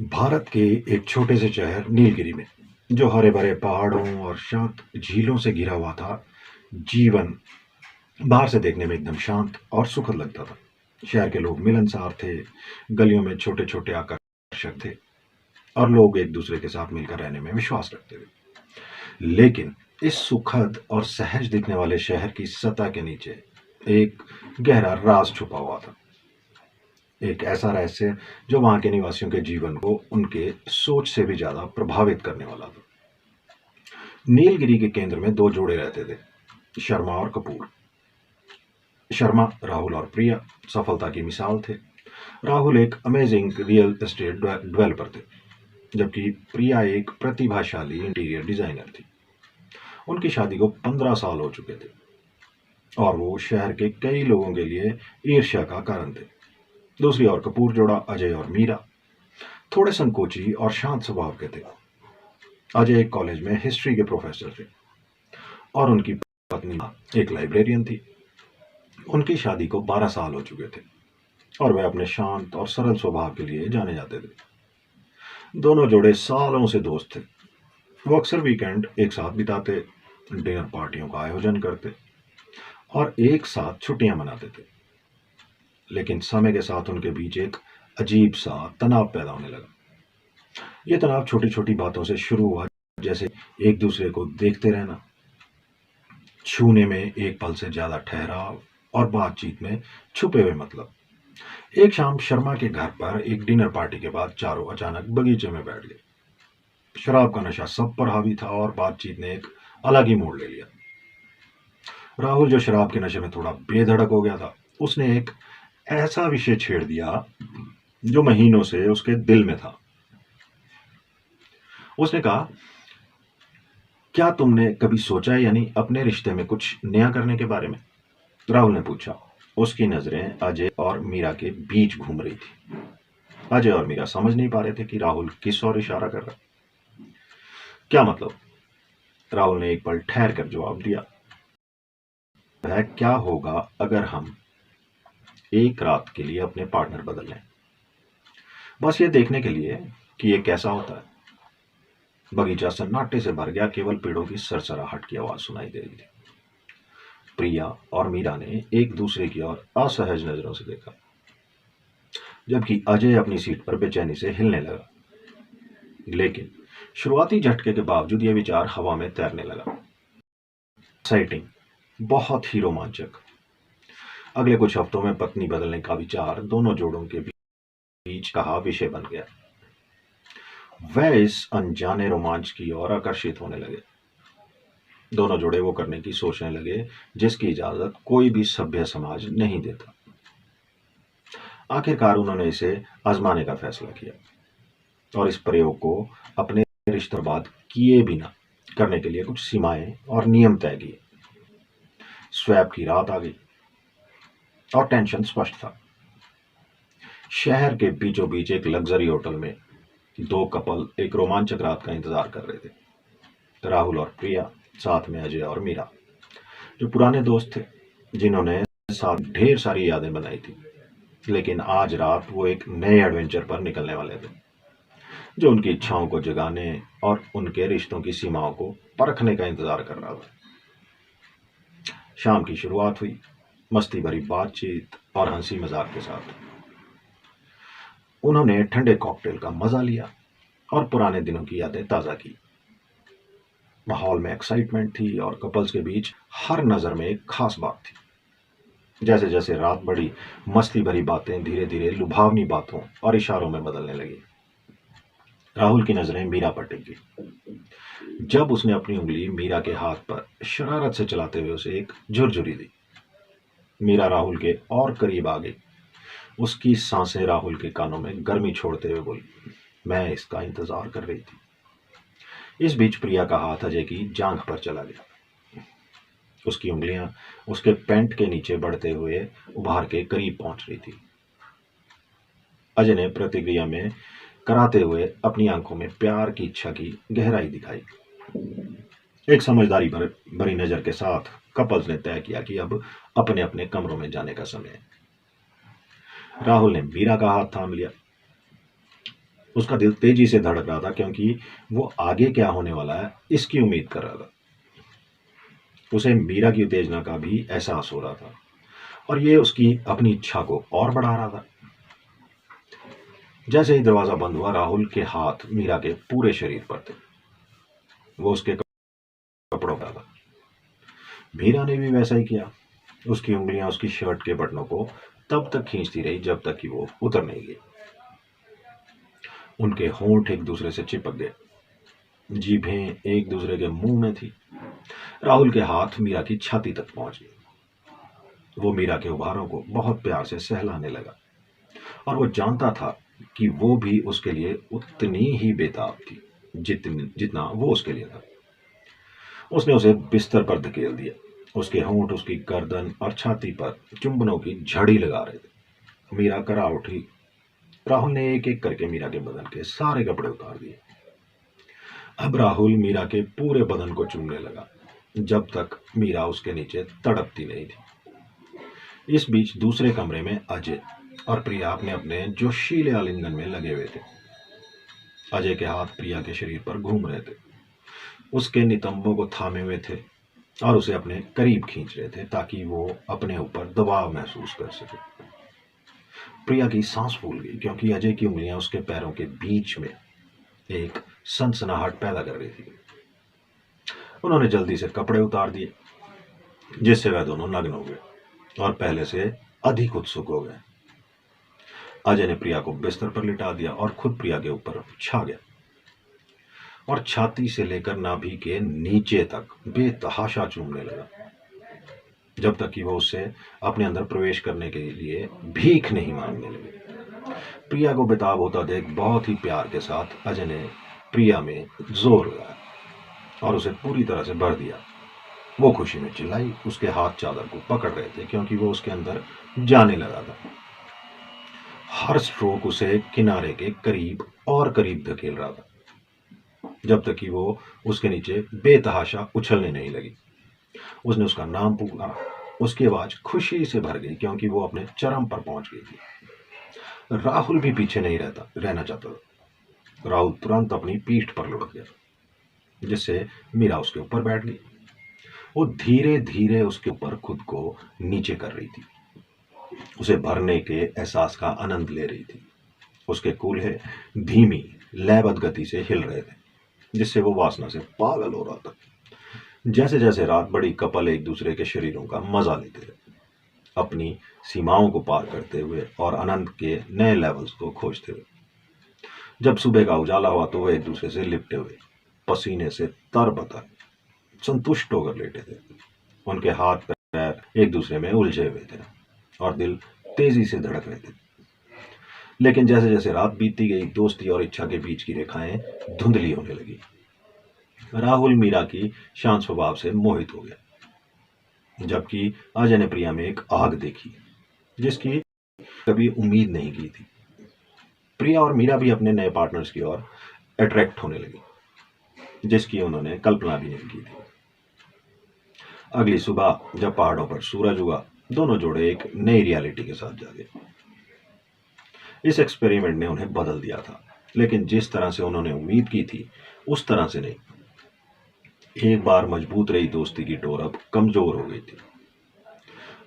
भारत के एक छोटे से शहर नीलगिरी में, जो हरे भरे पहाड़ों और शांत झीलों से घिरा हुआ था, जीवन बाहर से देखने में एकदम शांत और सुखद लगता था। शहर के लोग मिलनसार थे, गलियों में छोटे छोटे आकर्षक थे और लोग एक दूसरे के साथ मिलकर रहने में विश्वास रखते थे। लेकिन इस सुखद और सहज दिखने वाले शहर की सतह के नीचे एक गहरा राज छुपा हुआ था। एक ऐसा रहस्य जो वहां के निवासियों के जीवन को उनके सोच से भी ज्यादा प्रभावित करने वाला था। नीलगिरी के केंद्र में दो जोड़े रहते थे, शर्मा और कपूर। शर्मा, राहुल और प्रिया, सफलता की मिसाल थे। राहुल एक अमेजिंग रियल एस्टेट डेवलपर थे, जबकि प्रिया एक प्रतिभाशाली इंटीरियर डिजाइनर थी। उनकी शादी को 15 साल हो चुके थे और वो शहर के कई लोगों के लिए ईर्ष्या का कारण थे। दूसरी ओर कपूर जोड़ा, अजय और मीरा, थोड़े संकोची और शांत स्वभाव के थे। अजय एक कॉलेज में हिस्ट्री के प्रोफेसर थे और उनकी पत्नी एक लाइब्रेरियन थी। उनकी शादी को 12 साल हो चुके थे और वे अपने शांत और सरल स्वभाव के लिए जाने जाते थे। दोनों जोड़े सालों से दोस्त थे। वो अक्सर वीकेंड एक साथ बिताते, डिनर पार्टियों का आयोजन करते और एक साथ छुट्टियां मनाते थे। लेकिन समय के साथ उनके बीच एक अजीब सा तनाव पैदा होने लगा। ये तनाव छोटी छोटी बातों से शुरू हुआ, जैसे एक दूसरे को देखते रहना, छूने में एक पल से ज्यादा ठहराव और बातचीत में छुपे हुए मतलब। एक शाम शर्मा के घर पर एक डिनर पार्टी के बाद चारों अचानक बगीचे में बैठ गए। शराब का नशा सब पर हावी था और बातचीत ने एक अलग ही मोड़ ले लिया। राहुल, जो शराब के नशे में थोड़ा बेधड़क हो गया था, उसने एक ऐसा विषय छेड़ दिया जो महीनों से उसके दिल में था। उसने कहा, क्या तुमने कभी सोचा है, यानी अपने रिश्ते में कुछ नया करने के बारे में? राहुल ने पूछा। उसकी नजरें अजय और मीरा के बीच घूम रही थी। अजय और मीरा समझ नहीं पा रहे थे कि राहुल किस ओर इशारा कर रहा है। क्या मतलब? राहुल ने एक पल ठहर कर जवाब दिया, वह क्या होगा अगर हम एक रात के लिए अपने पार्टनर बदल लें, बस ये देखने के लिए कि ये कैसा होता है। बगीचा सन्नाटे से भर गया, केवल पेड़ों की सरसराहट की आवाज सुनाई दे रही थी। प्रिया और मीरा ने एक दूसरे की ओर असहज नजरों से देखा, जबकि अजय अपनी सीट पर बेचैनी से हिलने लगा। लेकिन शुरुआती झटके के बावजूद यह विचार हवा में तैरने लगा। एक्साइटिंग, बहुत ही रोमांचक। अगले कुछ हफ्तों में पत्नी बदलने का विचार दोनों जोड़ों के बीच कहा विषय बन गया। वह इस अनजाने रोमांच की ओर आकर्षित होने लगे। दोनों जोड़े वो करने की सोचने लगे जिसकी इजाजत कोई भी सभ्य समाज नहीं देता। आखिरकार उन्होंने इसे आजमाने का फैसला किया और इस प्रयोग को अपने रिश्ते बर्बाद किए बिना करने के लिए कुछ सीमाएं और नियम तय किए। स्वैप की रात आ गई और टेंशन स्पष्ट था। शहर के बीचों बीच एक लग्जरी होटल में दो कपल एक रोमांचक रात का इंतजार कर रहे थे। राहुल और प्रिया, साथ में अजय और मीरा, जो पुराने दोस्त थे, जिन्होंने साथ ढेर सारी यादें बनाई थी। लेकिन आज रात वो एक नए एडवेंचर पर निकलने वाले थे, जो उनकी इच्छाओं को जगाने और उनके रिश्तों की सीमाओं को परखने का इंतजार कर रहा था। शाम की शुरुआत हुई, मस्ती भरी बातचीत और हंसी मजाक के साथ। उन्होंने ठंडे कॉकटेल का मजा लिया और पुराने दिनों की यादें ताजा की। माहौल में एक्साइटमेंट थी और कपल्स के बीच हर नजर में एक खास बात थी। जैसे जैसे रात बढ़ी, मस्ती भरी बातें धीरे धीरे लुभावनी बातों और इशारों में बदलने लगी। राहुल की नजरें मीरा पर टिकी। जब उसने अपनी उंगली मीरा के हाथ पर शरारत से चलाते हुए उसे एक झुरझुरी दी। मीरा राहुल के और करीब आ गई। उसकी सांसें राहुल के कानों में गर्मी छोड़ते हुए बोली, मैं इसका इंतजार कर रही थी। इस बीच प्रिया का हाथ अजय की जांघ पर चला गया। उसकी उंगलियां उसके पैंट के नीचे बढ़ते हुए उभार के करीब पहुंच रही थी। अजय ने प्रतिक्रिया में कराते हुए अपनी आंखों में प्यार की इच्छा की गहराई दिखाई। एक समझदारी भरी नजर के साथ कपल्स ने तय किया कि अब अपने अपने कमरों में जाने का समय है। राहुल ने मीरा का हाथ थाम लिया। उसका दिल तेजी से धड़क रहा था क्योंकि वो आगे क्या होने वाला है इसकी उम्मीद कर रहा था। उसे मीरा की उत्तेजना का भी एहसास हो रहा था और ये उसकी अपनी इच्छा को और बढ़ा रहा था। जैसे ही दरवाजा बंद हुआ, राहुल के हाथ मीरा के पूरे शरीर पर थे। वो उसके कपड़ों का था। मीरा ने भी वैसा ही किया। उसकी उंगलियां उसकी शर्ट के बटनों को तब तक खींचती रही जब तक कि वो उतर नहीं गई। उनके होंठ एक दूसरे से चिपक गए, जीभें एक दूसरे के मुंह में थी। राहुल के हाथ मीरा की छाती तक पहुंच गए। वो मीरा के उभारों को बहुत प्यार से सहलाने लगा और वो जानता था कि वो भी उसके लिए उतनी ही बेताब थी जितना वो उसके लिए था। उसने उसे बिस्तर पर धकेल दिया। उसके होंठ उसकी गर्दन और छाती पर चुंबनों की झड़ी लगा रहे थे। मीरा करा उठी। राहुल ने एक एक करके मीरा के बदन के सारे कपड़े उतार दिए। अब राहुल मीरा के पूरे बदन को चूमने लगा जब तक मीरा उसके नीचे तड़पती नहीं थी। इस बीच दूसरे कमरे में अजय और प्रिया अपने अपने जोशीले आलिंगन में लगे हुए थे। अजय के हाथ प्रिया के शरीर पर घूम रहे थे, उसके नितंबों को थामे हुए थे और उसे अपने करीब खींच रहे थे ताकि वो अपने ऊपर दबाव महसूस कर सके। प्रिया की सांस फूल गई क्योंकि अजय की उंगलियां उसके पैरों के बीच में एक सनसनाहट पैदा कर रही थी। उन्होंने जल्दी से कपड़े उतार दिए जिससे वह दोनों नग्न हो गए और पहले से अधिक उत्सुक हो गए। अजय ने प्रिया को बिस्तर पर लिटा दिया और खुद प्रिया के ऊपर छा गया और छाती से लेकर नाभि के नीचे तक बेतहाशा चूमने लगा जब तक कि वो उससे अपने अंदर प्रवेश करने के लिए भीख नहीं मांगने लगे। प्रिया को बेताब होता देख बहुत ही प्यार के साथ अजय ने प्रिया में जोर लगाया और उसे पूरी तरह से भर दिया। वो खुशी में चिल्लाई। उसके हाथ चादर को पकड़ रहे थे क्योंकि वो उसके अंदर जाने लगा था। हर स्ट्रोक उसे किनारे के करीब और करीब धकेल रहा था जब तक कि वो उसके नीचे बेतहाशा उछलने नहीं लगी। उसने उसका नाम पुकारा। उसकी आवाज खुशी से भर गई क्योंकि वो अपने चरम पर पहुंच गई थी। राहुल भी पीछे नहीं रहना चाहता था। राहुल तुरंत अपनी पीठ पर लुढ़क गया जिससे मीरा उसके ऊपर बैठ गई। वो धीरे धीरे उसके ऊपर खुद को नीचे कर रही थी, उसे भरने के एहसास का आनंद ले रही थी। उसके कूल्हे धीमी लयबद्ध गति से हिल रहे थे जिससे वो वासना से पागल हो रहा था। जैसे जैसे रात बढ़ी, कपल एक दूसरे के शरीरों का मजा लेते रहे, अपनी सीमाओं को पार करते हुए और आनंद के नए लेवल्स को खोजते हुए। जब सुबह का उजाला हुआ तो वे एक दूसरे से लिपटे हुए, पसीने से तरबतर, संतुष्ट होकर लेटे थे। उनके हाथ पैर एक दूसरे में उलझे हुए थे और दिल तेजी से धड़क रहे थे। लेकिन जैसे जैसे रात बीतती गई, दोस्ती और इच्छा के बीच की रेखाएं धुंधली होने लगी। राहुल मीरा की शांत स्वभाव से मोहित हो गया जबकि अजय ने प्रिया में एक आग देखी जिसकी कभी उम्मीद नहीं की थी। प्रिया और मीरा भी अपने नए पार्टनर्स की ओर अट्रैक्ट होने लगी जिसकी उन्होंने कल्पना भी नहीं की थी। अगली सुबह जब पहाड़ों पर सूरज उगा, दोनों जोड़े एक नई रियलिटी के साथ जागे। इस एक्सपेरिमेंट ने उन्हें बदल दिया था, लेकिन जिस तरह से उन्होंने उम्मीद की थी उस तरह से नहीं। एक बार मजबूत रही दोस्ती की डोर अब कमजोर हो गई थी।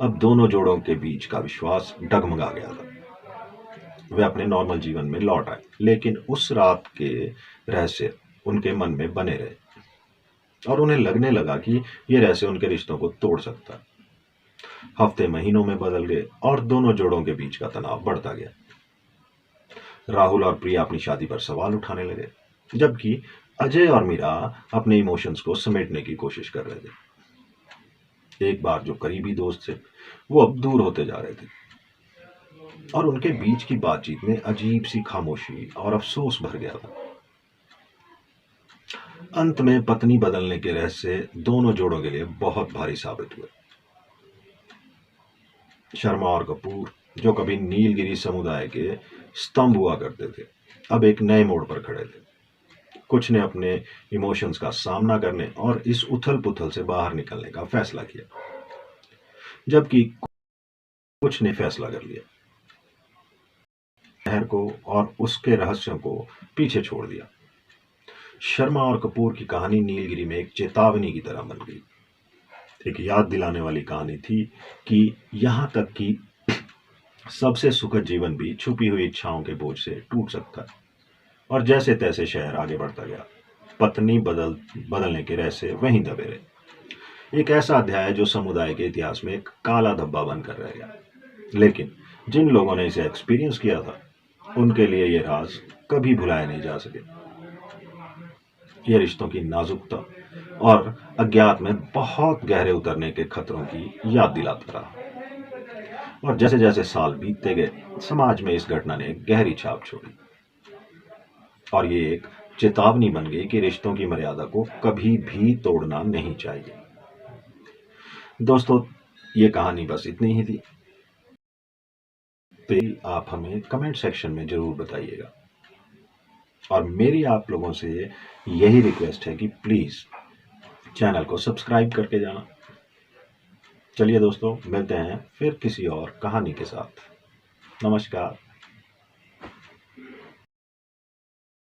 अब दोनों जोड़ों के बीच का विश्वास डगमगा गया था। वे अपने नॉर्मल जीवन में लौट आए, लेकिन उस रात के रहस्य उनके मन में बने रहे और उन्हें लगने लगा कि ये रहस्य उनके रिश्तों को तोड़ सकता है। हफ्ते महीनों में बदल गए और दोनों जोड़ों के बीच का तनाव बढ़ता गया। राहुल और प्रिया अपनी शादी पर सवाल उठाने लगे जबकि अजय और मीरा अपने इमोशंस को समेटने की कोशिश कर रहे थे। एक बार जो करीबी दोस्त थे वो अब दूर होते जा रहे थे और उनके बीच की बातचीत में अजीब सी खामोशी और अफसोस भर गया था। अंत में पत्नी बदलने के रहस्य दोनों जोड़ों के लिए बहुत भारी साबित हुए। शर्मा और कपूर, जो कभी नीलगिरी समुदाय के स्तंभ हुआ करते थे, अब एक नए मोड़ पर खड़े थे। कुछ ने अपने इमोशंस का सामना करने और इस उथल पुथल से बाहर निकलने का फैसला किया, जबकि कुछ ने फैसला कर लिया शहर को और उसके रहस्यों को पीछे छोड़ दिया। शर्मा और कपूर की कहानी नीलगिरी में एक चेतावनी की तरह बन गई, एक याद दिलाने वाली कहानी थी कि यहाँ तक कि सबसे सुखद जीवन भी छुपी हुई इच्छाओं के बोझ से टूट सकता है। और जैसे तैसे शहर आगे बढ़ता गया, पत्नी बदलने के रहस्य वहीं दबे रहे। एक ऐसा अध्याय जो समुदाय के इतिहास में एक काला धब्बा बनकर रह गया। लेकिन जिन लोगों ने इसे एक्सपीरियंस किया था, उनके लिए ये राज कभी भुलाए नहीं जा सके। ये रिश्तों की नाजुकता और अज्ञात में बहुत गहरे उतरने के खतरों की याद दिलाता रहा। और जैसे जैसे साल बीतते गए, समाज में इस घटना ने एक गहरी छाप छोड़ी और ये एक चेतावनी बन गई कि रिश्तों की मर्यादा को कभी भी तोड़ना नहीं चाहिए। दोस्तों, ये कहानी बस इतनी ही थी। तो आप हमें कमेंट सेक्शन में जरूर बताइएगा और मेरी आप लोगों से यही रिक्वेस्ट है कि प्लीज चैनल को सब्सक्राइब करके जाना। चलिए दोस्तों, मिलते हैं फिर किसी और कहानी के साथ। नमस्कार।